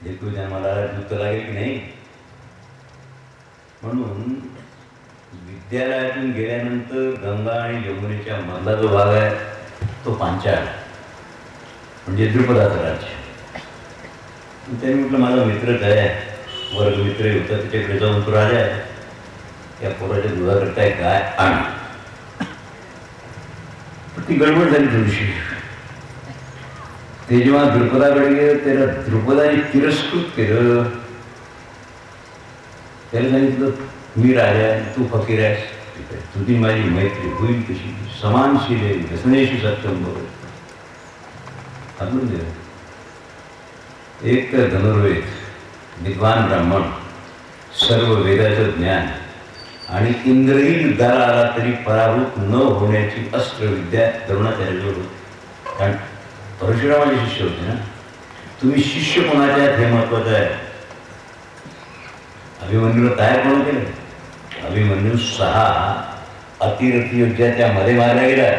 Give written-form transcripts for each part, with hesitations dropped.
हेतू जन्माला युक्त लागेल की नाही. म्हणून विद्यालयातून गेल्यानंतर गंगा आणि यमुनेच्या मधला जो भाग आहे तो पांचाळ म्हणजे द्रुपदाचं राज्य. त्यांनी म्हटलं माझा मित्रच आहे, वर्गमित्र होता, त्याच्याकडे जाऊन तो राजा आहे, त्या पोराच्या दुधा करताय काय आण. ती गडबड झाली थोडीशी. ते जेव्हा द्रुपदाकडे गेलं त्याला द्रुपदाने तिरस्कृत केलं. त्याला सांगितलं मी राजा आहे, तू फकीर आहेस, तुझी माझी मैत्री होईल कशी, समानशील व्यसनेशी सत्यम बरोबर हातून दिलं. एक तर धनुर्वेद, विद्वान ब्राह्मण, सर्व वेदाचं ज्ञान आणि इंद्रही युद्धाला आला तरी पराभूत न होण्याची अस्त्रविद्या द्रोणाचार्याजवळ होती. कारण परशुरामाचे शिष्य होते ना. तुम्ही शिष्य कोणाचे आहेत हे महत्वाचं आहे. अभिमन्यूला तयार कोण केलं? अभिमन्यू 6 अतिरथी योद्ध्याच्या मध्ये मारला गेला.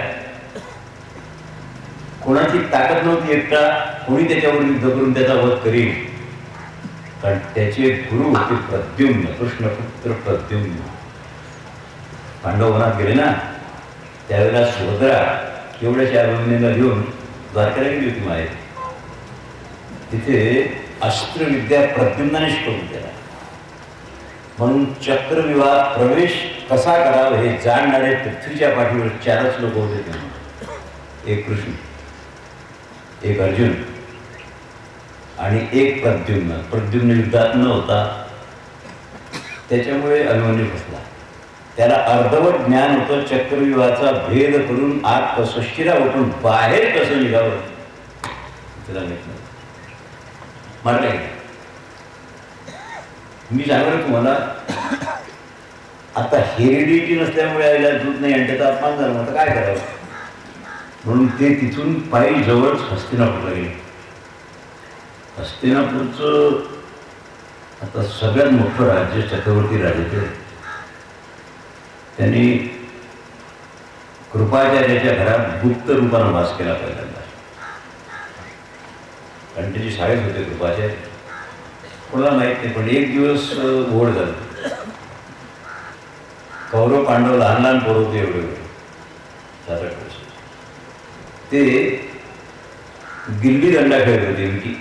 कोणाची ताकद नव्हती एकटा कोणी त्याच्यावर युद्ध करून त्याचा वध करील. कारण त्याचे गुरु होते प्रद्युम्न, कृष्णपुत्र प्रद्युम्न. पांडव वनात गेले ना त्यावेळेला सुभद्रा एवढ्याच्या अभिमन्यूला घेऊन द्वारकेला गेली होती माहेर. तिथे अस्त्रविद्या प्रद्युम्नाने शिकवली त्याला. म्हणून चक्रव्यूहात प्रवेश कसा करावा हे जाणणारे पृथ्वीच्या पाठीवर 4च लोक होते तेव्हा. एक कृष्ण, एक अर्जुन आणि एक प्रद्युम्न. प्रद्युम्न युद्धात न होता त्याच्यामुळे अभिमन्यू फसला. त्याला अर्धवट ज्ञान होतं चक्रव्यूहाचा भेद करून आत सष्टीला उठून बाहेर कसं निघावं त्याला माहित नाही. मारला गेला. मी सांगतो तुम्हाला आता हेरिडिटी नसल्यामुळे आईला दूध नाही आणि त्याचा अपमान झाला आता काय करावं. म्हणून ते तिथून पायी जवळच हस्तिनापूरला गेले. हस्तिनापूरचं आता सगळ्यात मोठं राज्य चक्रवर्ती राजाचे. त्यांनी कृपाचार्याच्या घरात गुप्त रूपानं वास केला पहिल्यांदा. कारण त्याची शाळेत होते कृपाचार्य. कोणाला माहित नाही पण एक दिवस घोड झालं. कौरव पांडव लहान लहान पोरं होते एवढे 7-8 वर्ष. ते गिल्ली दंडा खेळत होते विटी.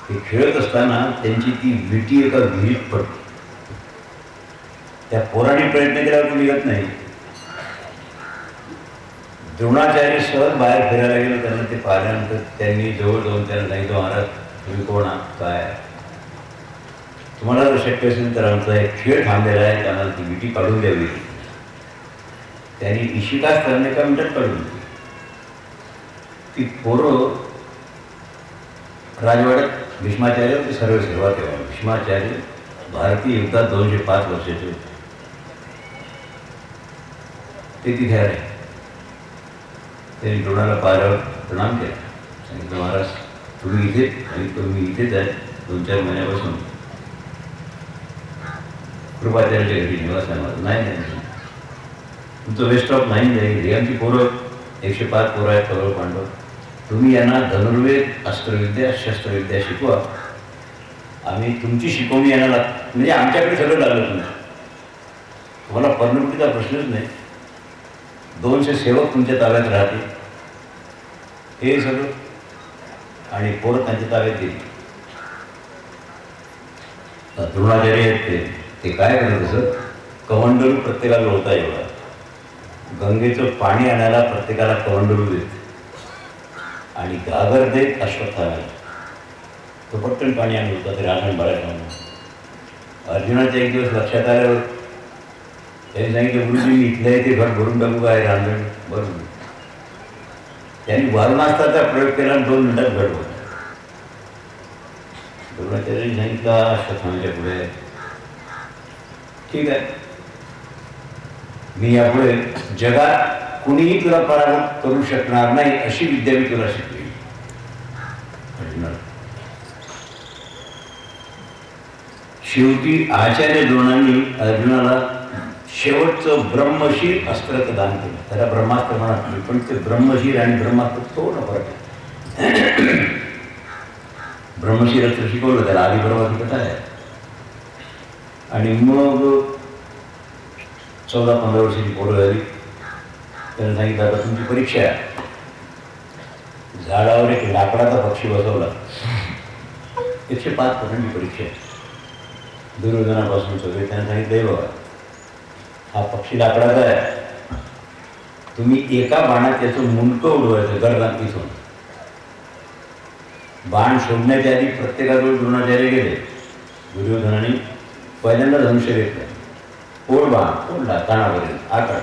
ते खेळत असताना त्यांची ती विटी एका विहिरीत पडली. त्या पोराने प्रयत्न केल्यावर निघत नाही. द्रोणाचार्य सहज बाहेर फिरायला गेलो. त्यांना ते पाहिल्यानंतर त्यांनी जवळ जाऊन त्यांना सांगितलं महाराज तुम्ही कोण आहात काय, तुम्हाला जर शक्य असेल तर आमचा एक खेळ थांबलेला आहे त्यांना ती विटी काढून द्यावी. त्यांनी इशिकाच त्यांना एका मिनिटात काढून दिली. ती पोरं राजवाड्यात भीष्माचार्य ते सर्व सेवा तेव्हा. भीष्माचार्य भारतीय युद्धात 205 वर्षाचे होते. ते तिथे आले. त्यांनी द्रोणाला पायावर प्रणाम केला. सांगितलं महाराज तुम्ही इथे आणि तुम्ही इथेच आहे 2-4 महिन्यापासून. कृपाचार्याच्या घरी निवास आहे माझं. नाही तुमचं वेस्ट ऑफ नाही जाईल. हे आमची पोरं 105 पोरं आहेत कौरव पांडव. तुम्ही यांना धनुर्वेद अस्त्रविद्या शस्त्रविद्या शिकवा. आम्ही तुमची शिकवणी यांना म्हणजे आमच्याकडे सगळं लागलं. तुम्हाला परमिटीचा प्रश्नच नाही. 200 सेवक तुमच्या ताब्यात राहतील. हे सगळं आणि पोरं त्यांच्या ताब्यात येतील. द्रोणाचार्य आहेत ते काय करत असत. कमंडलू प्रत्येकाला होता एवढा. गंगेचं पाणी आणायला प्रत्येकाला कमंडलू देत आणि घागर देत अश्वत्थाला. तो पटकन पाणी आणलं होतं ते राखण बाळायला. अर्जुनाच्या एक दिवस लक्षात आल्यावर त्यांनी सांगितलं गुरुजी मी इथलं आहे ते घर भरून टाकू काय रांधण बरोबर. त्यांनी वारणास्त्राचा प्रयोग केला आणि 2 मिनिटात घट होता. द्रोणाचार्यांनी सांगितलं अश्वत्थामाच्या पुढे ठीक आहे मी यापुढे जगात कुणीही तुला पराभूत करू शकणार नाही अशी विद्या मी तुला शिकली. शेवटी आचार्य द्रोणांनी अर्जुनाला शेवटचं ब्रह्मशील अस्त्र दान केलं. त्याला ब्रह्मास्त्र म्हणत पण ते ब्रह्मशील आणि ब्रह्मास्त्र थोडं फरक आहे. ब्रह्मशिरस्त्र शिकवलं त्याला, आधी ब्रह्माची कथा आहे. आणि मग 14-15 वर्षाची पोरं झाली. त्याने सांगितलं आता तुमची परीक्षा आहे. झाडावर एक लाकडाचा पक्षी बसवला. 105 पॉईंटची परीक्षा आहे. दुर्योधनापासून सगळे. त्याने सांगितलं बघा, हा पक्षी लाकडाचा आहे, तुम्ही एका बाणात त्याचं मुंडकं उडवायचं गर्दन इथून. बाण सोडण्याच्या आधी प्रत्येकाजवळ द्रोणाचार्य गेले. दुर्योधनाने पहिल्यांदा धनुष्य घेतलं, ओढ बाण ओढला कानापर्यंत आकार.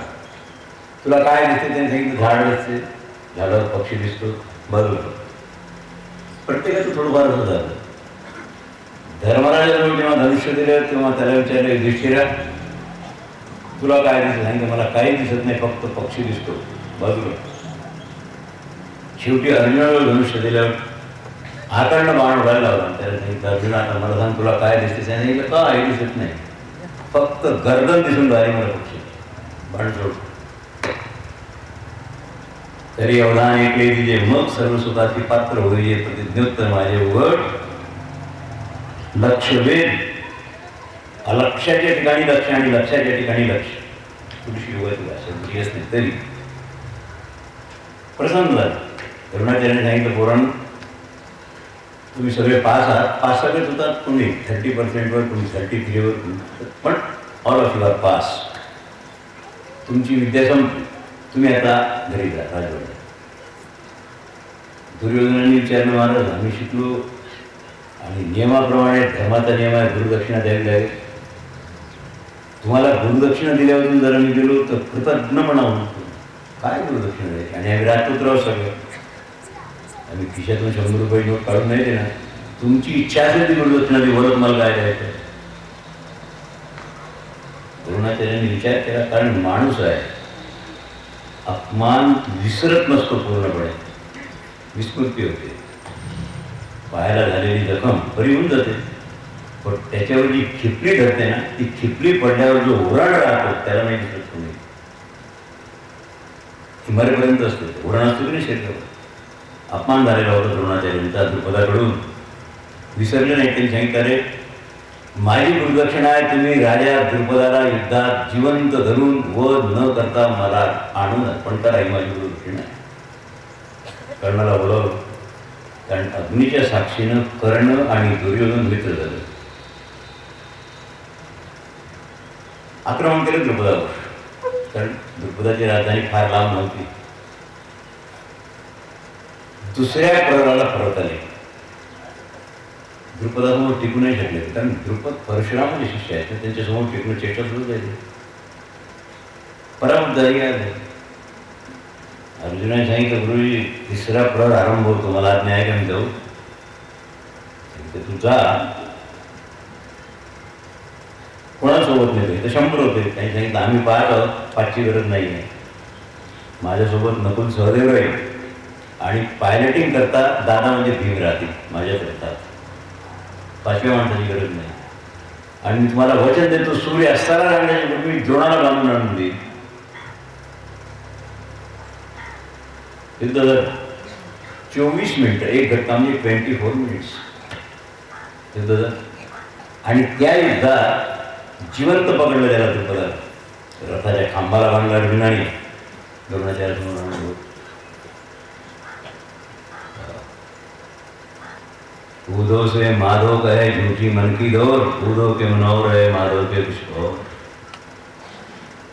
तुला काय दिसते? त्याने सांगितलं झाड दिसते. झाडावर पक्षी दिसतो. बरोबर, प्रत्येकाचं थोडंफार असं झालं. धर्मराजाजवळ जेव्हा धनुष्य दिलं तेव्हा त्याला विचारलं, युधिष्ठिरा तुला काय दिसत? सांगितलं मला काही दिसत नाही, फक्त पक्षी दिसतो. बरोबर. शेवटी अर्जुनाजवळ धनुष्य दिलं, हातानं बाण उडायला लावला. त्याला सांगितलं अर्जुना आता मला सांग तुला काय दिसते? त्याने सांगितलं काय दिसत नाही, फक्त गर्दन दिसून राहिली मला पक्षी. बाण सोड. तरी अवधान ऐकले तिचे मग सर्व सुखाची पात्र होईल प्रतिज्ञोत्तर माझे उघड. लक्ष वेध, अलक्षाच्या ठिकाणी लक्ष आणि लक्षाच्या ठिकाणी लक्ष. थोडीशी योगाची भाषा येत नाही तरी प्रसन्न झालं. द्रोणाचार्याने सांगितलं पोरांनो तुम्ही सगळे पास आहात. पास सगळेच होतात. तुम्ही 30%वर, तुम्ही 33वर, पण all of you are pass. तुमची विद्या संपली, तुम्ही आता घरी जा राजवाड्यात. दुर्योधनाने विचारलं महाराज आम्ही शिकलो आणि नियमाप्रमाणे धर्माचा नियम आहे गुरुदक्षिणा द्यावी लागेल. तुम्हाला गुरुदक्षिणा दिल्यावरून जर आम्ही गेलो तर कृतज्ञपणा होतो. काय गुरुदक्षिणा द्यायची? आणि आम्ही राजपुत्रावर सगळं आम्ही खिशातून 100 रुपये नोट काढून नाही देणार. तुमची इच्छा असेल ती गुरुदक्षिणा ती वरच मला काय द्यायचं? द्रोणाचार्यांनी विचार केला, कारण माणूस आहे, अपमान विसरत नसतो पूर्णपणे, विस्मृती होते. पायाला झालेली जखम बरी होऊन जाते, पण त्याच्यावर जी खिपली धरते ना, ती खिपली पडल्यावर जो उराण राहतो त्याला नाही दिसत कोणी. हिमारेपर्यंत असतो उराण असतो की नाही शरीरावर. अपमान झालेला होता द्रोणाचार्यांचा द्रुपदाकडून. विसरले नाही. त्यांनी सांगितलं अरे माझी गुरुदक्षिणा आहे, तुम्ही राजा द्रुपदाला युद्धात जिवंत धरून वध न करता मला आणून अर्पण करा, ही माझी गुरुदक्षिणा आहे. कर्णाला बोलावलं, कारण अग्नीच्या साक्षीनं कर्ण आणि दुर्योधन मित्र झालं. आक्रमण केलं द्रुपदावर, कारण द्रुपदाची राजधानी फार लांब नव्हती. दुसऱ्या प्रहराला परत आले. द्रुपदासमोर टिकू नाही शकले, कारण द्रुपद परशुरामाचे शिष्य आहेत, त्यांच्यासमोर टिकून चेष्टा सुरू झाली. पराभूत झाली. अर्जुनाने सांगितलं गुरुजी तिसरा प्रहर आरंभ होतो, मला आज्ञा आहे का मी जाऊ? तू जा. कोणासोबत नाही? तर 100 होते. काही सांगितलं आम्ही पाहत आहोत, 5ची गरज नाही आहे. माझ्यासोबत नकुल सहदेव राहील आणि पायलटिंग करता दादा म्हणजे भीम राहतील माझ्या करता. 5व्या माणसाची गरज नाही. आणि मी तुम्हाला वचन देतो सूर्य असताना राहण्याच्या पूर्वी द्रोणाला बांधून आणून देईल. युद्ध 24 मिनिटं, एक घटना म्हणजे 24 मिनिट्स युद्ध झालं. आणि त्या युद्धात जिवंत पकडलं त्याला द्रुपदाला. रथाच्या खांबाला बांधला अर्जुनाने. द्रोणाचार्यासमोर आणून कूदो से माधो कहे झूठी मन की डोर, कूदो के मनोर है माधव के कुछ और.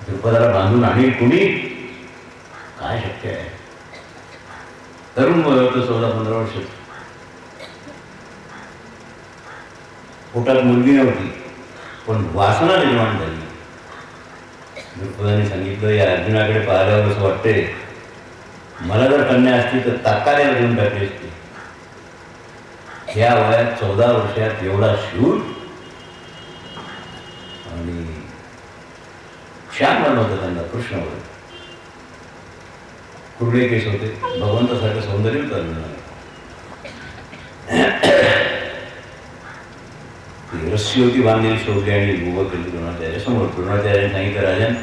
द्रुपदाला बांधून आणि कुणी काय शक्य आहे? तरुण होतं, 14-15 वर्ष. पोटात मुलगी नव्हती, पण वासना निर्माण झाली. द्रुपदाने सांगितलं या अर्जुनाकडे पाहिल्यावर असं वाटते मला जर कन्या असती तर तात्काळ देऊन टाकली असती. या वयात 14 वर्षात एवढा शूर आणि श्याम वर्ण होतं त्यांना, कृष्ण वर्ण. कुरळे केस होते, भगवंतासारखं सौंदर्य होतं. रस्सी होती बांधलेली, सोडली आणि उभं केली द्रोणाचार्य समोर. द्रोणाचार्याने सांगितलं राजन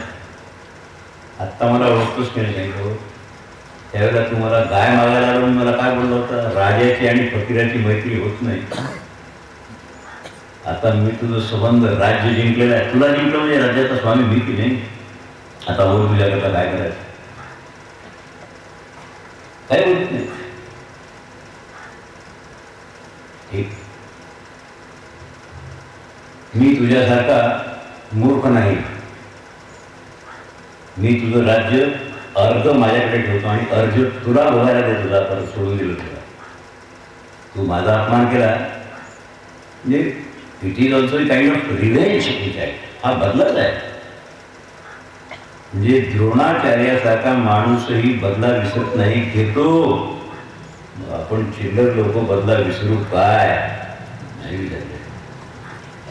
आत्ता मला ओळखतोच की नाही? सांगितलं त्यावेळेला तुम्हाला गाय मागायला आलो मी मला काय बोलला होता, राजाची आणि फकीराची मैत्री होत नाही. आता मी तुझं संबंध राज्य जिंकलेलं आहे, तुला जिंकलं म्हणजे राज्याचा स्वामी मी की नाही. आता हो तुझ्याकरता काय करायचं, काय बोलत नाही. ठीक, मी तुझ्यासारखा मूर्ख नाही. मी तुझं राज्य अर्ध माझ्याकडे ठेवतो आणि अर्ध तुला बघायला देतो. तुला परत सोडून दिलं तुला. तू माझा अपमान केला म्हणजे it is also kind of revenge. हा बदलाच आहे. म्हणजे द्रोणाचार्यासारखा माणूसही बदला विसरत नाही, घेतो. आपण चिल्लर लोक बदला विसरू काय नाही विचारले.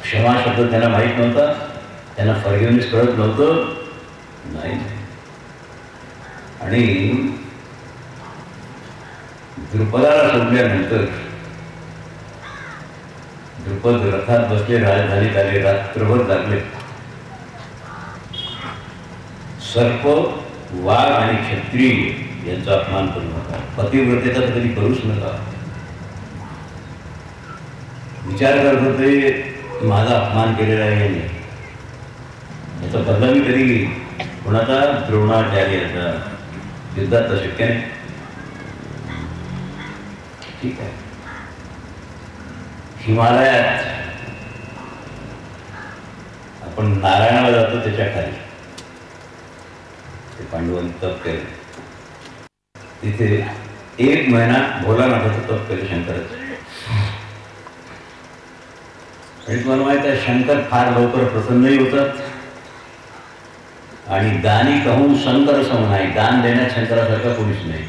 क्षमा शब्द त्यांना माहीत नव्हता, त्यांना फॉरगिव्हनेस कळत नव्हतं. नाही. आणि द्रुपदाला सोडल्यानंतर द्रुपद रथात बसले, राजधानीत आले, रात्रभर लागले. सर्प, वाघ आणि क्षत्रिय यांचा अपमान करू नका. पतिव्रतेचा तर कधी करूच नका. विचार करत होते माझा अपमान केलेला आहे याने, याचा बदला मी कधी घेईन. कोणाचा? द्रोणाचार्याचा. युद्धात तर शक्य नाही. ठीक आहे. हिमालयात आपण नारायणाला जातो, त्याच्या खाली ते पांडवांनी तप केलं. तिथे 1 महिना भोलानाथाचं तप केलं शंकराचं. आणि तुम्हाला माहित आहे शंकर फार लवकर प्रसन्नही होतात. आणि दानी कहून शंकर सम नाही, दान देण्यात शंकरासारखा कोणीच नाही.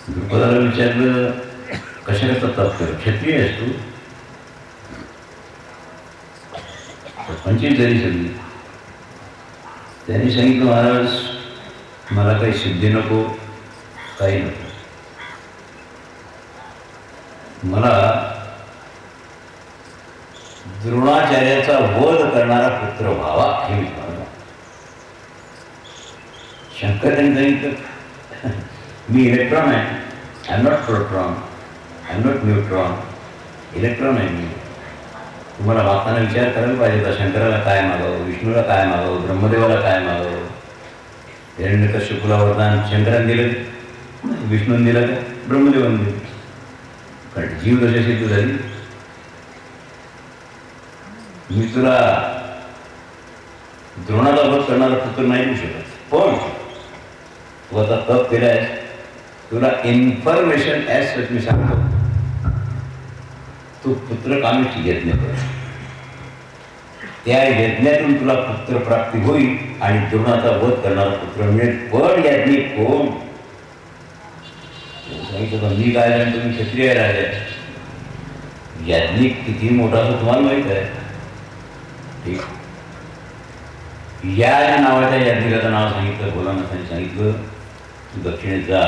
द्रुपदाला विचारलं कशाचा तप कर, क्षत्रिय आहेस तू? 25 जरी सगळी. त्यांनी सांगितलं महाराज मला काही सिद्धी नको, काही नको. मला द्रोणाचार्याचा वध करणारा पुत्र व्हावा हे मी म्हणतो. शंकरांनी सांगितलं मी इलेक्ट्रॉन आहे, I am not proton, I am not neutron, electron आहे मी. तुम्हाला मागताना विचार करायला पाहिजे होता शंकराला काय मागावं, विष्णूला काय मागावं, ब्रह्मदेवाला काय मागावं. हिरण्यकश्यपूला वरदान शंकराने दिलं, विष्णूने दिलं का ब्रह्मदेवाने दिलं. कारण जीव कशा सिद्ध झाली. मी तुला द्रोणाला वध करणारा पुत्र नाही देऊ शकत, पण तू आता तप केलाय, तुला इन्फॉर्मेशन ॲज सच मी सांगतो. तू पुत्रकामेची यज्ञ कर, त्या यज्ञातून तुला पुत्र प्राप्ती होईल आणि द्रोणाचा वध करणारा पुत्र मिळेल. पण याज्ञिक कोण? सांगितलं मी काय जाण, तुम्ही क्षत्रिय राजा. याज्ञिक किती मोठा असं तुम्हाला माहित आहे. ठीक, याज नावाच्या याज्ञिकाचं नाव सांगितलं. भोलानाथांनी सांगितलं तू दक्षिणेत जा,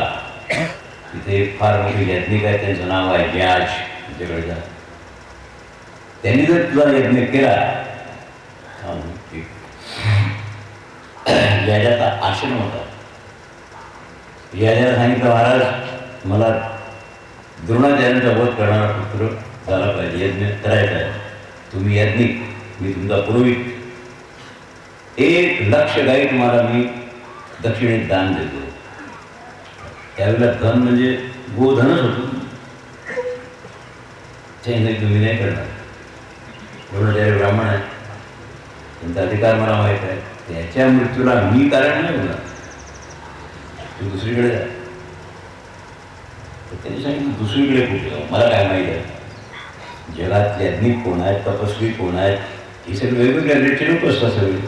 तिथे एक फार मोठे याज्ञिक आहे, त्यांचं नाव आहे याज, त्यांच्याकडे जा. त्यांनी जर तुझा यज्ञ केला, याजाचा आश्रम होता. याजाला सांगितलं महाराज मला द्रोणाचार्यांचा वध करणारा पुत्र झाला पाहिजे, यज्ञ करायचा आहे. तुम्ही याज्ञिक, मी तुमचा पुरोहित. 1 लक्ष गाई तुम्हाला मी दक्षिणेत दान देतो. त्यावेळेला धन म्हणजे गोधनच होतं. ते नाही तुम्ही नाही करणार. द्रोणाचार्य ब्राह्मण आहे, त्यांचा अधिकार मला माहीत आहे. त्याच्या मृत्यूला मी कारण नाही होणार, तू दुसरीकडे जा. तर त्यांनी सांगितलं दुसरीकडे कुठे जाऊ, मला काय माहीत आहे. जगात याज्ञिक कोण आहेत, तपस्वी कोण आहेत, ही सगळी वेगवेगळ्या रेटचे लोक असतात सगळे.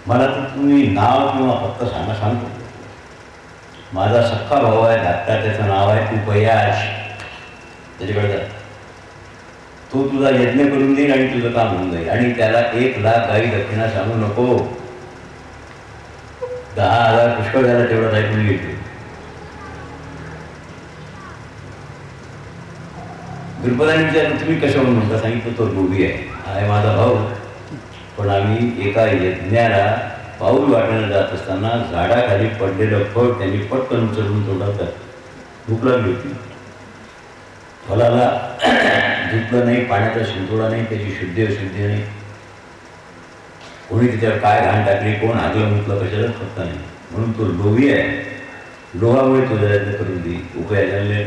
मला तर तुम्ही नाव किंवा फक्त सांगतो. माझा सख्खा भाऊ आहे धाकटा, त्याचं नाव आहे उपयाज, त्याच्याकडे जा. तो तुझा यज्ञ करून देईल आणि तुझं काम होऊन जाईल. आणि त्याला 1 लाख गाई दक्षिणा सांगू नको. 10,000 पुष्कळ झाला तेवढाच ऐकून घेतो. द्रुपदाने विचारलं तुम्ही कशावर म्हणता. सांगितलं तो लोभी आहे माझा भाऊ, पण आम्ही एका यज्ञाला पाऊल वाटेनं जात असताना झाडाखाली पडलेलं फळ त्यांनी पटकन उचलून तोंडात घातलं. भूक लागली होती. फळाला धुतलं नाही, पाण्याचा शिंतोडा नाही, त्याची शुद्धी अशुद्धी नाही, कोणी त्याच्यावर काय घाण टाकली, कोण हागलं मुतलं कशालाच पत्ता नाही. म्हणून तो लोभी आहे. लोभामुळे तो प्रयत्न करून दी उपाय झाले.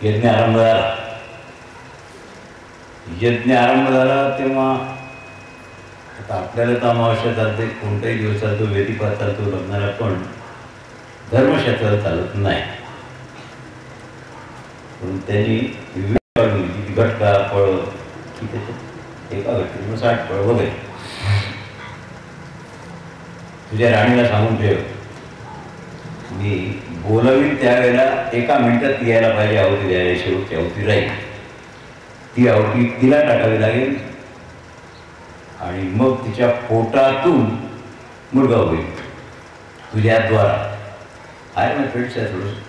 यज्ञ आरंभ झाला. यज्ञ आरंभ झाला तेव्हा आता आपल्याला तर अमावस्या चालते, कोणताही दिवस चालतो, वेदीपात चालतो लग्नाला, पण धर्मशास्त्राला चालत नाही. म्हणून त्यांनी विविध घटका फळ की त्याच्यात एका घटकेत 60 फळ वगैरे. तुझ्या राणीला सांगून ठेव, मी बोलवीन त्यावेळेला 1 मिनिटात ती यायला पाहिजे, आहुती द्यायला. शेवटची आहुती राहील, ती आहुती तिला टाकावी लागेल आणि मग तिच्या पोटातून मुलगा होईल तुझ्याद्वारा. आहे ना फ्रेंड्स आहे थोडंसं.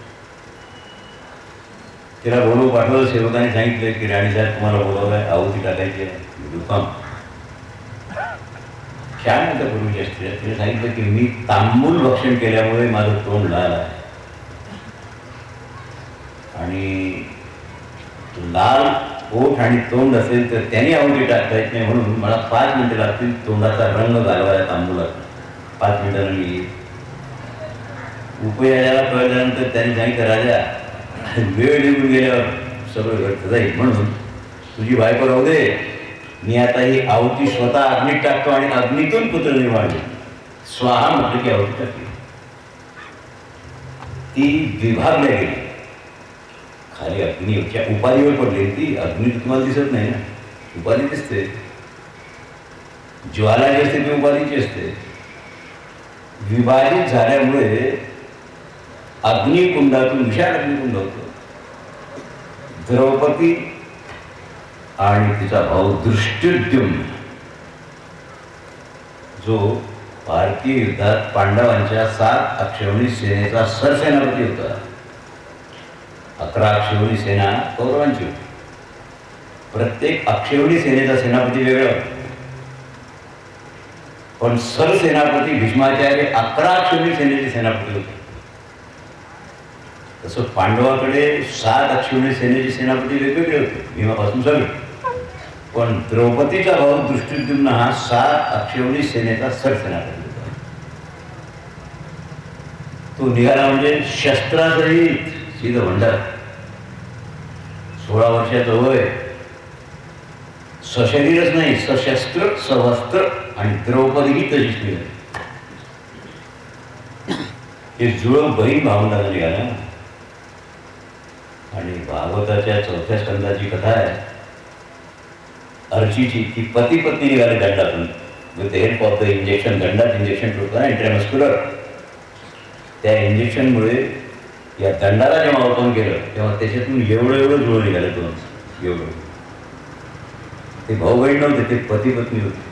तिला बोलवू पाठवलं. सेवकाने सांगितलं की राणी साहेब तुम्हाला बोलवलं आहे, आहुती टाकायची आहे. दुकान छान होतं पूर्वीच्या स्त्रिया. तिने सांगितलं की मी तांबूल भक्षण केल्यामुळे माझं तोंड लाल आहे आणि लाल ओठ आणि तोंड असेल तर त्यांनी आहुती टाकता येत नाही, म्हणून मला 5 मिनिटं लागतील तोंडाचा रंग घालवायला तांबूलात. 5 मिनिटांना मी येईल. उपयाला कळल्यानंतर त्यांनी सांगितलं राजा वेळ निघून गेल्यावर सगळं घडतं जाईल, म्हणून तुझी बायको राहू दे, मी आता ही आहुती स्वतः अग्नीत टाकतो आणि अग्नीतून पुत्र निर्माण होईल. स्वाहा म्हटलं की आहुती टाकली. ती विभागल्या गेली. खाली अग्नीच्या उपाधीवर पडली. ती अग्नी तुम्हाला दिसत नाही ना, उपाधी दिसते. ज्वाला जी असते ती उपाधीची असते. विभाजित झाल्यामुळे अग्निकुंडातून विशाल अग्निकुंड होतो. द्रौपदी आणि तिचा भाऊ दृष्टिद्युम्न, जो भारतीय युद्धात पांडवांच्या 7 अक्षौहिणी सेनेचा सरसेनापती होता. 11 अक्षौहिणी सेना कौरवांची होती. प्रत्येक अक्षौहिणी सेनेचा सेनापती वेगळा होता, पण सरसेनापती भीष्माचार्य 11 अक्षौहिणी सेनेचे सेनापती होते. तसं पांडवाकडे 7 अक्षौहिणी सेनेचे सेनापती वेगवेगळे होते भीमापासून सगळे, पण द्रौपदीचा भाऊ दृष्टिद्युम्न हा 7 अक्षौहिणी सेनेचा सरसेनापती होता. तो निघाला म्हणजे शस्त्रासहित सीधं भंडार. 16 वर्षाचं वय, सशरीरच नाही, सशस्त्र सवस्त्र, आणि द्रौपदी ही तशीच निघाली. हे जुळं बहीण भावंडाला निघाला. आणि भागवताच्या 4थ्या स्कंदाची कथा आहे अर्चीची. ती पती पत्नी निघाले दंडातून with the help of the injection. दंडात इंजेक्शन ठेवतो ना इंट्रामस्क्युलर. त्या इंजेक्शनमुळे या दंडाला जेव्हा ओपन केलं तेव्हा त्याच्यातून एवढं जुळं निघालं. 2 एवढं. ते भाऊ बहीण नव्हते, ते पती पत्नी होते.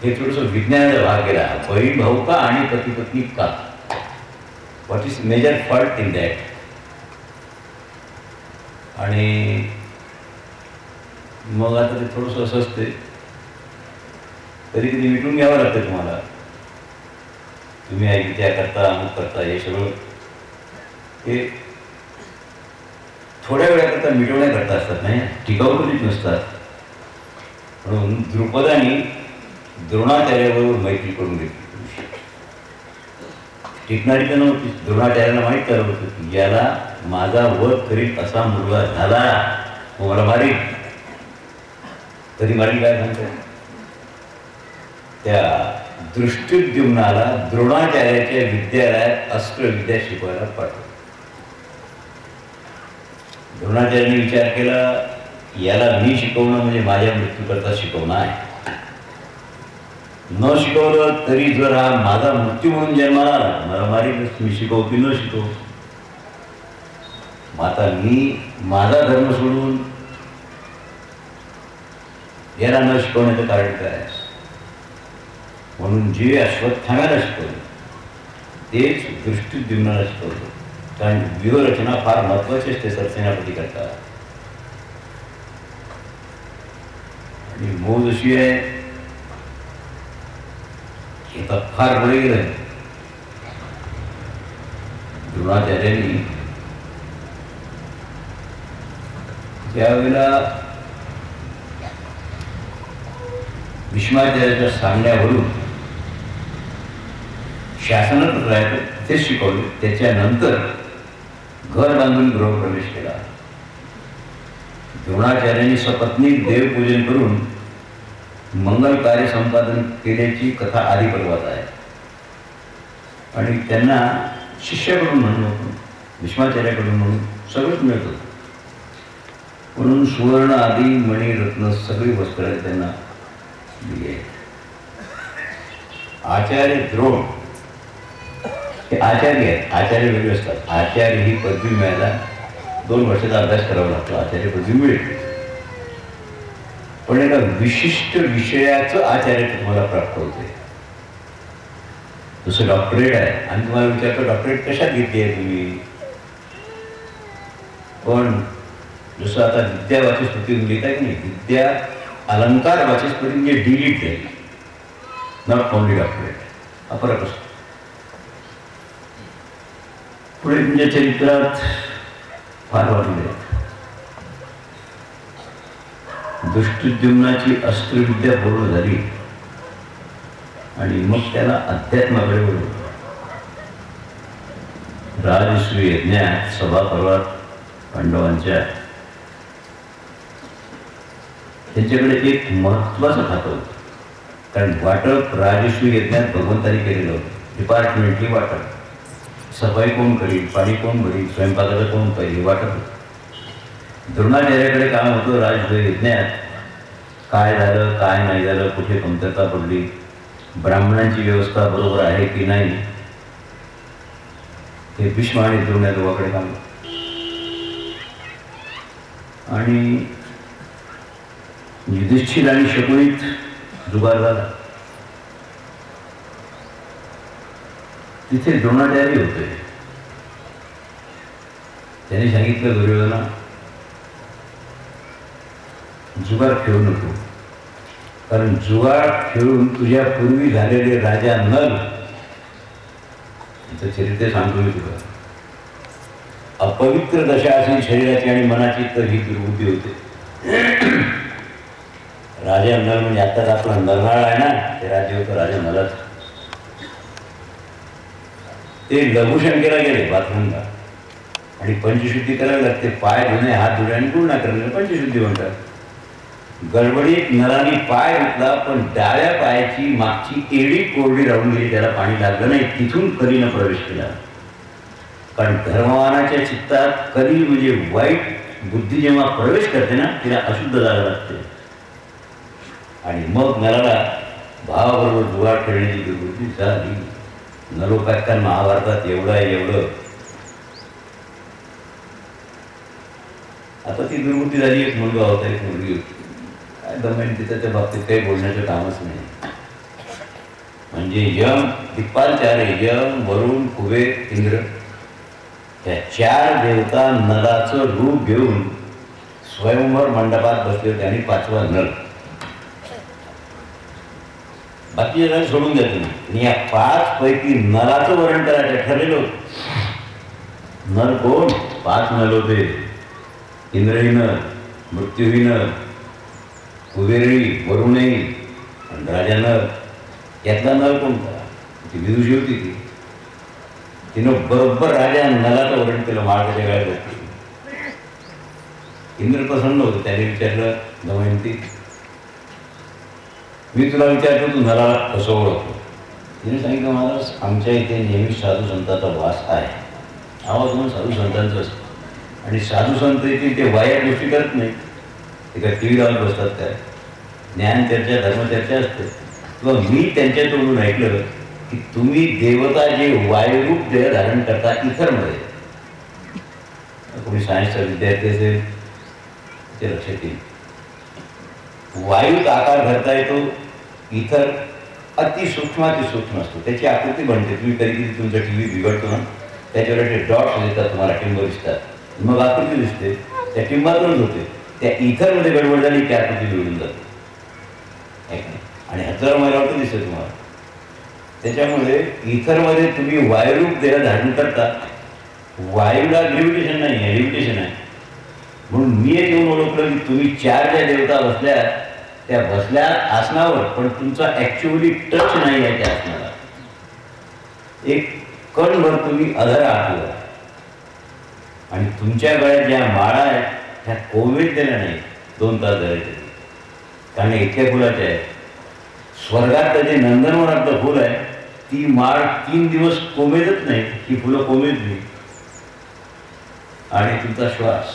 हे थोडंसं विज्ञानाचा भाग गेला. बहीण भाऊ का आणि पती पत्नी का? What is major fault in that? आणि मग आता ते थोडंसं असं असते, कधी कधी मिटून घ्यावं लागतं तुम्हाला. तुम्ही ऐकू त्या करता, अमुक करता, हे सगळं हे थोड्या वेळाकरता मिटवण्याकरता असतात, नाही टिकाऊ कधीच नसतात. म्हणून द्रुपदाने द्रोणाचार्याबरोबर मैत्री करून घेतली. टिकणारी तर नव्हती. द्रोणाचार्याला माहीत झालं होतं की याला माझा वध करीत असा मुलगा झाला मग मला मारील. तरी मारील काय सांगतात? त्या दृष्टिद्युम्नाला द्रोणाचार्याच्या विद्यालयात अस्त्रविद्या शिकवायला पाठवलं. द्रोणाचार्याने विचार केला याला मी शिकवणं म्हणजे माझ्या मृत्यूकरता शिकवणं आहे. न शिकवलं तरी जर हा माझा मृत्यू म्हणून जन्माला आला मला मारील. मी शिकवू की न शिकवू? आता मी माझा धर्म सोडून याला न शिकवण्याचं कारण काय? म्हणून जे अश्वत्थाम्याला शिकवलं तेच दृष्टिद्युम्नाला शिकवलं. कारण व्यूहरचना फार महत्वाची असते सरसेनापती करता. आणि मौज अशी आहे आता फार बळे गेलं. द्रोणाचार्यांनी त्यावेळेला भीष्माचार्याच्या सांगण्यावरून शासनातच राहायचं तेच शिकवले. त्याच्यानंतर घर बांधून गृहप्रवेश केला. द्रोणाचार्यांनी सपत्नीक देवपूजन करून मंगल कार्य संपादन केल्याची कथा आदी पर्वात आहे. आणि त्यांना शिष्याकडून म्हणून भीष्माचार्याकडून म्हणून सगळंच मिळत होतं. म्हणून सुवर्ण आदी मणी रत्न सगळी वस्त्र त्यांना दिली आहेत. आचार्य द्रोण हे आचार्य आहेत. आचार्य वेगळे असतात. आचार्य ही पदवी मिळायला 2 वर्षाचा अभ्यास करावा लागतो. आचार्य पदवी मिळेल. पण एका विशिष्ट विषयाचं आचार्य तुम्हाला प्राप्त होते. जसं डॉक्टरेट आहे. आणि तुम्हाला विचारतो डॉक्टरेट कशात घेतली आहे तुम्ही. पण जसं आता विद्या वाचस्पती लिहित आहे की नाही, विद्या अलंकार वाचस्पती म्हणजे डिलीट झाली. Not only doctorate. हा फरक असतो. पुढे तुमच्या चरित्रात फार वाटले. दुष्टद्युम्नाची अस्त्रविद्या पूर्ण झाली आणि मग त्याला अध्यात्माकडे वळवलं. राजसूय यज्ञात सभा पर्वात पांडवांच्या त्यांच्याकडे एक महत्वाचं खातं होतं. कारण वाटप राजसूय यज्ञात भगवंतानी केलेलं होतं. डिपार्टमेंटली वाटप. सफाई कोण करील, पाणी कोण भरील, स्वयंपाकाचं कोण पाहिजे, वाटप होतं. द्रोणाचार्याकडे काम होतं राजसूय यज्ञात काय झालं, काय नाही झालं, कुठे कमतरता पडली, ब्राह्मणांची व्यवस्था बरोबर आहे की नाही, हे भीष्म आणि द्रोण दोघांकडे काम. आणि युधिष्ठिर आणि शकुनीत जुगार झाला. तिथे द्रोणाचार्य होते. त्यांनी सांगितलं दुर्योधना जुगार खेळू नको. कारण जुगार खेळून तुझ्या पूर्वी झालेले राजा नल याचं चरित्र सांगतो मी तुला. अपवित्र दशा असेल शरीराची आणि मनाची तर ही दुर्बुद्धी होते. राजा नल म्हणजे आताच आपला नरनाळ आहे ना, ते राज्य होतं राजा नलाच. ते लघुशंकेला गेले बाथरूमला आणि पंचशुद्धी करावी लागते. पाय धुणे, हात धुणे आणि गुळणा करणे पंचशुद्धी म्हणतात. गडबडीत नराने पाय धुतला पण डाव्या पायाची मागची एडी कोरडी राहून गेली. त्याला पाणी लागलं नाही. तिथून कलीनं प्रवेश केला. कारण धर्मवानाच्या चित्तात कली म्हणजे वाईट बुद्धी जेव्हा प्रवेश करते ना, तिला अशुद्ध जागा लागते. आणि मग नराला भावाबरोबर जुगार खेळण्याची दुर्बुद्धी झाली. नलोपाख्यान महाभारतात एवढं आता ती दुर्बुद्धी झाली. एक मुलगा होता, एक मुलगी होती. काय दमयंतीचं त्या बाबतीत काही बोलण्याचं कामच नाही. म्हणजे यम दिक्पालचारे, यम, वरुण, कुबेर, इंद्र या 4 देवता नलाचं रूप घेऊन स्वयंवर मंडपात बसले होते. आणि 5वा नल. बाकी जण सोडून द्या तुम्ही. आणि या 5 पैकी नलाचं वर्णन करायचं ठरलेलं होतं. नल कोण? 5 नल होते. इंद्रही नल, मृत्यूही नल, कुबेरही, वरुणही आणि राजा नल. यातला नल कोणता? ती विदुषी होती. ती तिनं बरोबर राजा नलाचं वर्णन केलं. महाराजाच्या वेळेला होती. इंद्र प्रसन्न होतं. त्याने विचारलं दमयंती मी तुला विचारतो तू नलाला कसं ओळखतो. तिने सांगितलं महाराज आमच्या इथे नेहमी साधू संतांचा वास आहे. आवाज म्हणून साधू संतांचं असतं. आणि साधू संत येतील ते वाया गोष्टी करत नाही. ते काय टी व्ही लावत बसतात. काय ज्ञानचर्चा धर्मचर्चा असते. किंवा मी त्यांच्या तोंडून ऐकलं की तुम्ही देवता जे वायुरूप देह धारण करता इथरमध्ये. कोणी सायन्सचा विद्यार्थी असेल ते लक्षात येईल. वायूत आकार धरता येतो. इथर अतिसूक्ष्माती सूक्ष्म असतो. त्याची आकृती बनते. तुम्ही कधी कधी तुमचा टी व्ही बिघडतो ना, त्याच्यावर ते डॉट्स येतात, तुम्हाला टिंब दिसतात. मग आकृती दिसते. त्या टिंबातूनच होते. त्या इथरमध्ये गडबड झाली की आकृती बिघडून जाते. आणि 1000 मैलावरती दिसते तुम्हाला. त्याच्यामुळे इथरमध्ये तुम्ही वायुरूप देह धारण करता. वायूला ग्रॅव्हिटेशन नाही आहे, लिमिटेशन आहे. म्हणून मी एक येऊन ओळखलं की तुम्ही 4 ज्या देवता बसल्या त्या बसल्या आसनावर, पण तुमचा ॲक्च्युअली टच नाही आहे त्या आसनाला. एक कणभर तुम्ही अधर आहात आणि तुमच्या गळ्यात ज्या माळा आहेत त्या कोविड दिल्या नाही. 2 तास झाले कारण इतक्या फुलाच्या आहेत. स्वर्गात जे नंदनवनातलं फुल आहे ती माळ 3 दिवस कोमेजत नाही, ही फुलं कोमेजली. आणि तुमचा श्वास,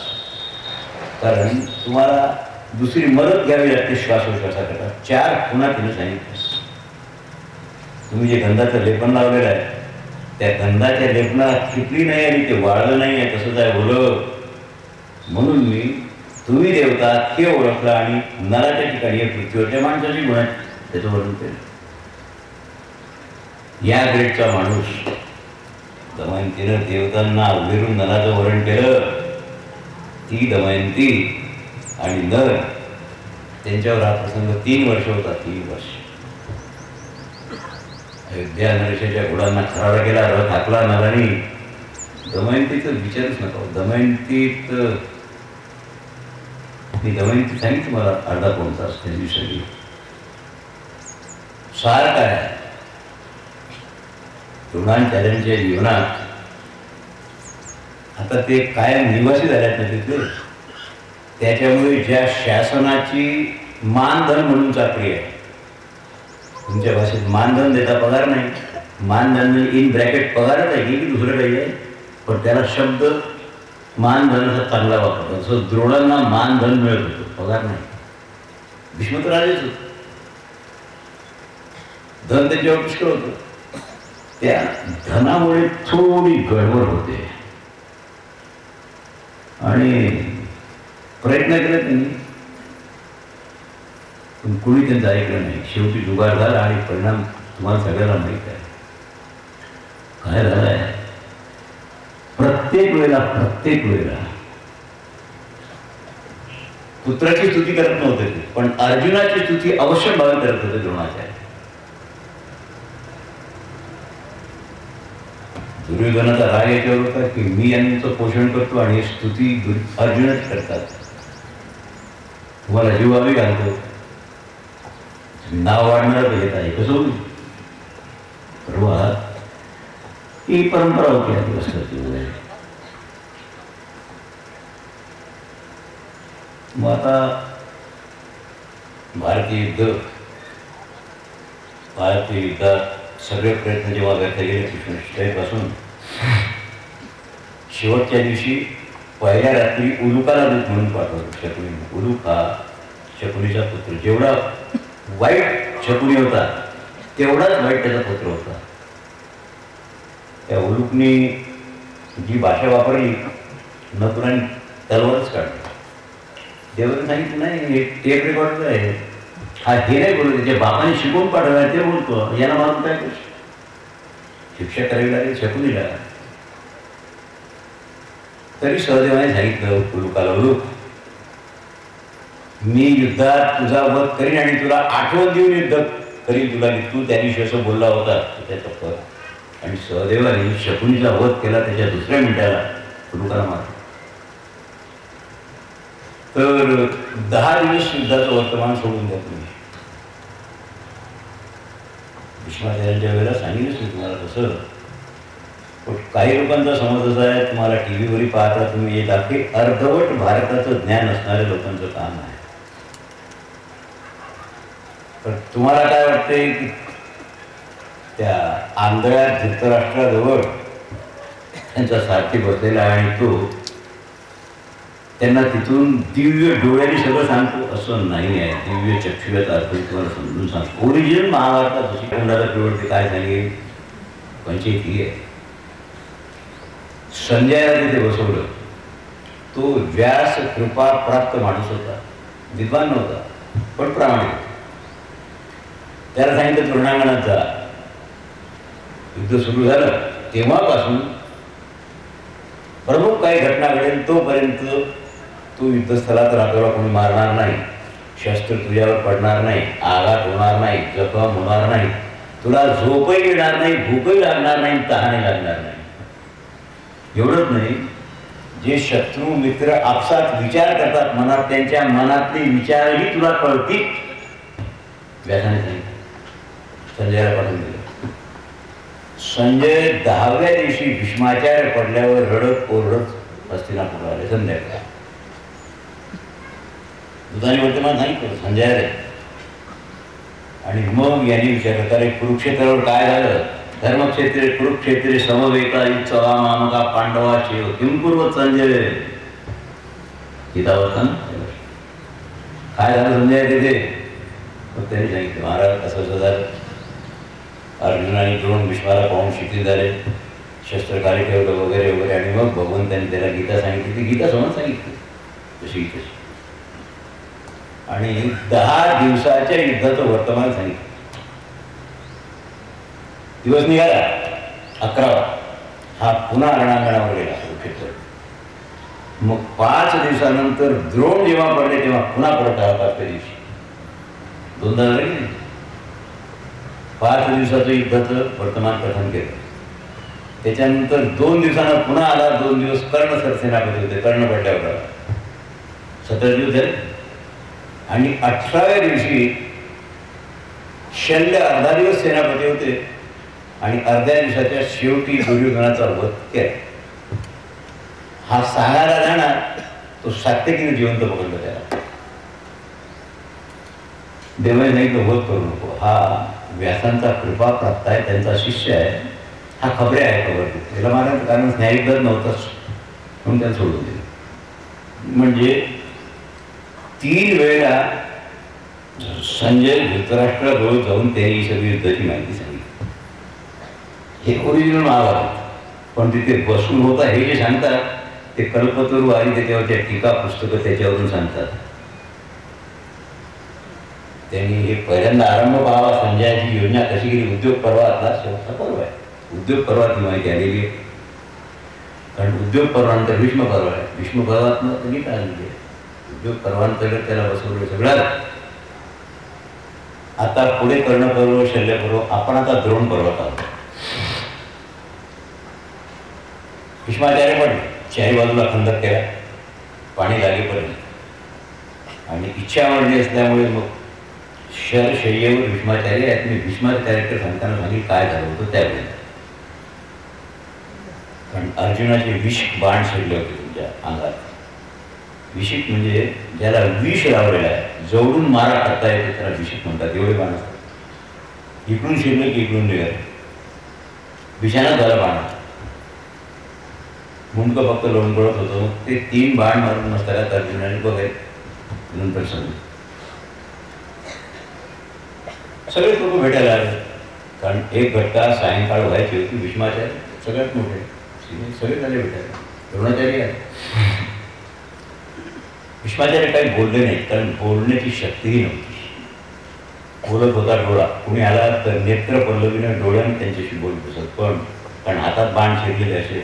कारण तुम्हाला दुसरी मदत घ्यावी लागते श्वासोश्वासाकरता. 4 खुणा तिने सांगितलं. तुम्ही जे गंधाचं लेपन लावलेलं आहे त्या गंधाच्या लेपनाला खिपली नाही आणि ते वाळलं नाही आहे, तसंच आहे ओलं. म्हणून मी तुम्ही देवता हे ओळखलं आणि नराच्या ठिकाणी पृथ्वीवरच्या माणसाची गुण आहे त्याचं वर्णन केलं. या ग्रेडचा माणूस दमयंतीनं देवतांना उभेरून नराचं वर्णन केलं. ती दमयंती आणि नर त्यांच्यावर हा प्रसंग 3 वर्ष होता. 3 वर्ष अयोध्या नरेशाच्या घोडांना खराडा केला, रथ हाकला नराने. दमयंतीचं विचारच नका. दमयंतीत मी दमयंती सांगितलं मला अर्धा पाऊण तास त्या दिवशी. सार काय द्रोणाचार्यांच्या जीवनात आता ते कायम निवासी झाल्यात ना तिथले, त्याच्यामुळे ज्या शासनाची मानधन म्हणून चाकरी आहे. तुमच्या भाषेत मानधन देता पगार नाही. मानधन म्हणजे इन ब्रॅकेट पगारच आहे की दुसरं काही आहे, पण त्याला शब्द मानधनाचा चांगला वापरतो. असं द्रोणांना मानधन मिळत होतं, पगार नाही. भीष्म तर राजेच होतं, धन त्याच्यावर पुष्कळ होतं. त्या धनामुळे थोडी गडबड होते आणि प्रयत्न केले त्यांनी, पण कोणी त्यांचं ऐकलं नाही. शेवटी जुगार झाला आणि परिणाम तुम्हाला सगळ्याला माहीत आहे काय झालं आहे. प्रत्येक वेळेला पुत्राची स्तुती करत नव्हते ते, पण अर्जुनाची स्तुती अवश्य भावी करत होते द्रोणाचार्य. दुर्योधनाचा राग याच्यावर होता की मी यांचं पोषण करतो आणि स्तुती अर्जुनच करतात. तुम्हाला जीवावी घालतो, नाव वाढणार येत आहे कसं होईल. ही परंपरा होती आदिवासाची. मग आता भारतीय युद्धात सगळे प्रयत्न जेव्हा व्यक्त केले कृष्णपासून शेवटच्या दिवशी पहिल्या रात्री उलुकाला दूत म्हणून पाठवलं शकुनी. उलूक हा शकुनीचा पुत्र. जेवढा वाईट शकुनी होता तेवढाच वाईट त्याचा पुत्र होता. त्या उलूकनी जी भाषा वापरली नकुलाने तलवारच काढली. देवाने सांगितलं नाही हे टेप रेकॉर्ड आहे, हा हे नाही बोलतो, त्याच्या बापाने शिकवून पाठवला ते बोलतो. याला मारून काय शिक्षा करावी लागेल शकुनीला. तरी सहदेवाने सांगितलं उलूकाला, उलूक मी युद्धात तुझा वध करीन आणि तुला आठवण देऊन युद्ध करीन तुला, तू त्या दिवशी असं बोलला होता त्याचा फळ. आणि सहदेवाने शकुनीचा वध केला. त्याच्या दुसऱ्या मिनिटाला उलूकाला मारला. तर 10 दिवस युद्धाचं वर्तमान सोडून द्या तुम्ही. भीष्माचार्यांच्या वेळेला सांगितलंच मी तुम्हाला तसं. पण काही लोकांचा समज असा आहे, तुम्हाला टी व्हीवरही पाहता तुम्ही येत की अर्धवट भारताचं ज्ञान असणाऱ्या लोकांचं काम आहे. तर तुम्हाला काय वाटतंय की त्या आंधळ्या धृतराष्ट्राजवळ त्यांचा सारथी बसलेला आहे आणि तो त्यांना तिथून दिव्य डोळ्यांनी सगळं सांगतो असं नाही आहे. दिव्य चक्षुयाचा अर्थ तुम्हाला समजून सांगतो. ओरिजिनल महाभारतात जशी खंडाला पिवळते काय झाली पंचायत ही आहे. संजयाला तिथे बसवलं. तो व्यास कृपा प्राप्त माणूस होता, विद्वान नव्हता पण प्रामाणिक. त्याला सांगितलं तृणांगणात जा. युद्ध सुरू झालं तेव्हापासून प्रमुख काही घटना घडेल तोपर्यंत तू युद्धस्थळात रात्रला कोणी मारणार नाही, शस्त्र तुझ्यावर पडणार नाही, आघात होणार नाही, जखम होणार नाही. तुला झोपही येणार नाही, भूकही लागणार नाही, तहाने लागणार नाही. एवढंच नाही, जे शत्रू मित्र आपसात विचार करतात मनात, त्यांच्या मनातले विचारही तुला कळतील. व्यासाने सांगितलं, संजयाला पाठवून दिलं. संजय 10व्या दिवशी भीष्माचार्य पडल्यावर रडत ओरडत हस्तिनापूरला आले. संध्याकाळी दुधाने वर्तमान सांगितलं संजयाला. आणि मग यांनी विचारलं, अरे कुरुक्षेत्रावर काय झालं? धर्मक्षेत्रे कुरुक्षेत्रे समवेता इच्छा मामका पांडवा शिव किंकुर्वत संजय. गीतावस्थान काय झालं संजय तिथे? मग त्यांनी सांगितलं, महाराज असं झालं. अर्जुन आणि द्रोण भीष्माला पाहून शिथिल झाले, शस्त्र खाली ठेवलं वगैरे वगैरे. आणि मग भगवंतांनी त्याला गीता सांगितली. ती गीता समज सांगितली तशी तशी. आणि 10 दिवसाच्या युद्धाचं वर्तमान सांगितलं. दिवस निघाला 11वा, हा पुन्हा रणांगणावर गेला कुरुक्षेत्र. मग 5 दिवसानंतर द्रोण जेव्हा पडले तेव्हा पुन्हा परत आला 5व्या दिवशी. दोनदा झाले की नाही? 5 दिवसाचं युद्धाचं वर्तमान कथन केलं. त्याच्यानंतर 2 दिवसानं पुन्हा आला. 2 दिवस कर्ण सरसेनापती होते, कर्ण पडल्यावर आला. 17 दिवस झाले. आणि 18व्या दिवशी शल्य अर्धा दिवस सेनापती होते आणि अर्ध्या दिवसाच्या शेवटी दुर्योधनाचा वध केला. हा सांगायला जाणार, तो सात्यकीने जिवंत पकडलं त्याला. देवाने नाही तो वध करू नको, हा व्यासांचा कृपा प्राप्त आहे, त्यांचा शिष्य आहे, हा खबरे आहे. खबर त्याला मारायचं कारण न्यायिकदर नव्हताच म्हणून त्याला सोडून दिलं. म्हणजे 3 वेळा संजय धृतराष्ट्राजवळ जाऊन त्यांनी ही सगळी युद्धाची माहिती सांगितली. हे ओरिजिनल महाभारत. पण तिथे बसून होता हे जे सांगतात ते कल्पतरू आणि त्याच्यावरच्या टीका पुस्तकं त्याच्यावरून सांगतात. त्यांनी हे पहिल्यांदा आरंभ पाहावा, संजयाची योजना कशी केली. उद्योग पर्वातला शेवटचा पर्व आहे. उद्योग पर्वात ही माहिती आलेली आहे. कारण उद्योग पर्वानंतर भीष्म पर्व आहे. भीष्म पर्वातनं गीता आलेली आहे. उद्योग पर्वांतर्गत त्याला बसवलं सगळं. आता पुढे कर्ण पर्व, शल्य पर्व, आपण आता द्रोण पर्वात आलो. भीष्माचार्य पडले, चारी बाजूला खंदक केला, पाणी लागेपर्यंत. आणि इच्छा वाढली असल्यामुळे मग शय्येवर भीष्माचार्य आहेत. मी भीष्माचं कॅरेक्टर सांगताना सांगितलं काय झालं होतं त्यावेळेला. कारण अर्जुनाचे विष बाण शिरले होते तुमच्या अंगात. विषिक म्हणजे ज्याला विष लावलेला आहे, जवळून मारा करता येते त्याला विषिक म्हणतात. एवढे बाण असतात. इकडून शिरले की इकडून निघाले. विषानं झालं बाण, मुंडकं फक्त लोणगळत होतं. मग ते 3 बाण मारून नसताना अर्जुनाने बघाय नंतर समजलं. सगळेच लोक भेटायला आले. कारण एक घटका सायंकाळ व्हायची होती. भीष्माचार्य सगळ्यात मोठे, सगळे झाले भेटायला. द्रोणाचार्य आले. भीष्माचार्य काही बोलले नाहीत, कारण बोलण्याची शक्तीही नव्हती. बोलत होता डोळा. कुणी आला तर नेत्र पल्लवीनं डोळ्याने त्यांच्याशी बोलत बसत. पण कारण हातात बाण शिरलेले असे,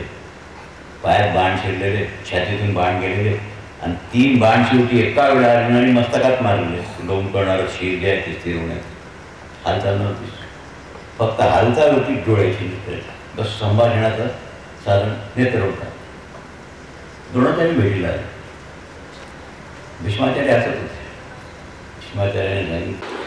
पायात बाण शिरलेले, छातीतून बाण गेलेले. आणि 3 बाण शेवटी एका वेळा अर्जुनाने मस्तकात मारले. लोम करणारं शिर जे आहे ते स्थिर होण्यात हालचाल नव्हती. फक्त हालचाल होती डोळ्याची, बस संभाषणाचा साधन नेत्र होता. द्रोणाचार्य भेटीला आले. भीष्माचार्य असत होते. भीष्माचार्याने सांगितलं,